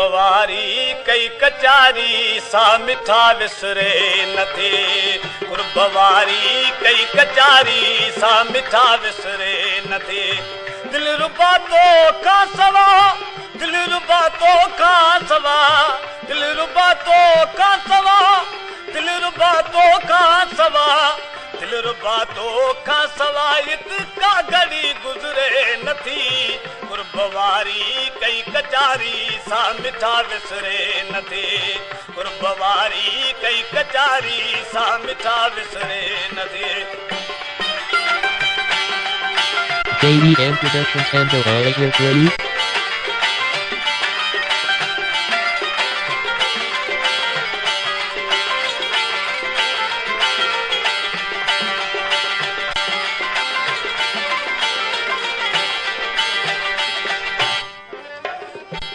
कुर्बवारी कई कचारी सा मिठा विसरे नथे कुर्बवारी कई कचारी सा मिठा विसरे नथे दिल रुबा तो का सवा दिल रुबा तो का सवा दिल रुबा तो का सवा दिल रुबा तो का सवा दिल रुबा तो का सवा इत का घड़ी गुजरे नथी कुर्बवारी कई कचारी सा मिठा विसरे नथे कुर्बवारी कई कचारी सा मिठा विसरे नथे JDM Productions and the Warrior Ready?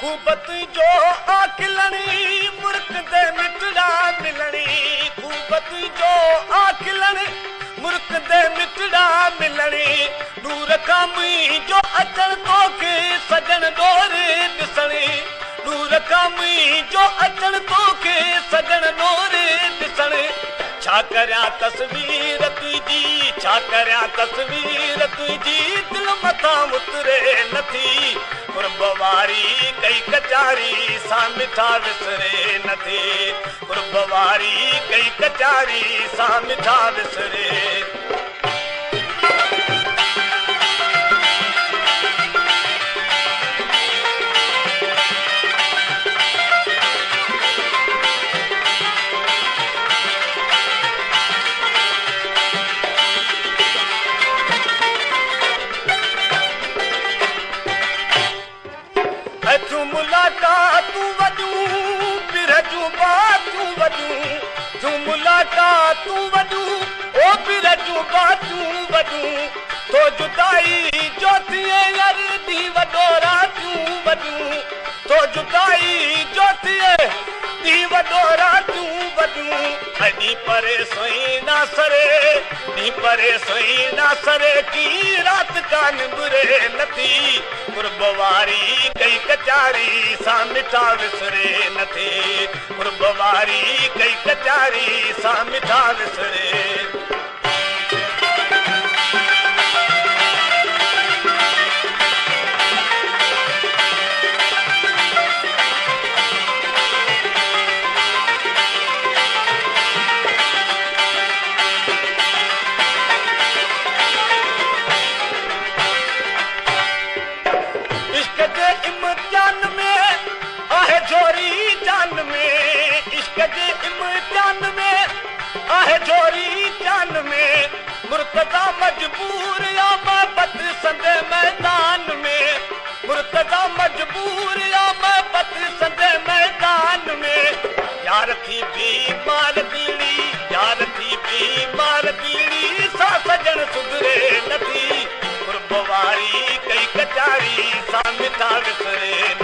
Khubat जो आखिलनी मुल्क दे मिटड़ा मिलनी खूबत जो आखिलनी मुल्क दे मिटड़ा मिलनी दूर कामी जो अचन तो के सजन डोरे दिसणी दूर कामी जो अचन तो के सजन डोरे दिसणी छा करया तस्वीर तुझी छा करया तस्वीर तुझी दिल मथा उतरे नथी कुर्बवारी कई कचारी सा मिठा विसरे नथे कुर्बवारी कई कचारी सा मिठा विसरे तू मुलाकात तू वजू बिरजू बात तू वजू तू मुलाकात तू वजू ओ बिरजू बात तू वजू तो जुदाई जो थिए यार दी वडोरा तू वजू तो जुदाई जो थिए दी वडोरा तू वजू अडी परे सोई ना सरे दी परे सोई ना सरे की रात का निबरे नथी कुर्बवारी कई कचारी सा मिठा विसरे नथे कुर्बवारी कई कचारी सा मिठा विसरे इम्तिहान में आहे जोरी जान में इश्क के इम्तिहान में आहे जोरी जान में मुर्तजा मजबूर या मोहब्बत संदे मैदान में मुर्तजा मजबूर या मोहब्बत संदे मैदान में यार थी बीमार बीड़ी यार थी बीमार बीड़ी सा सजन सुधरे नथी कुर्बवारी कई कचारी सा मिठा विसरे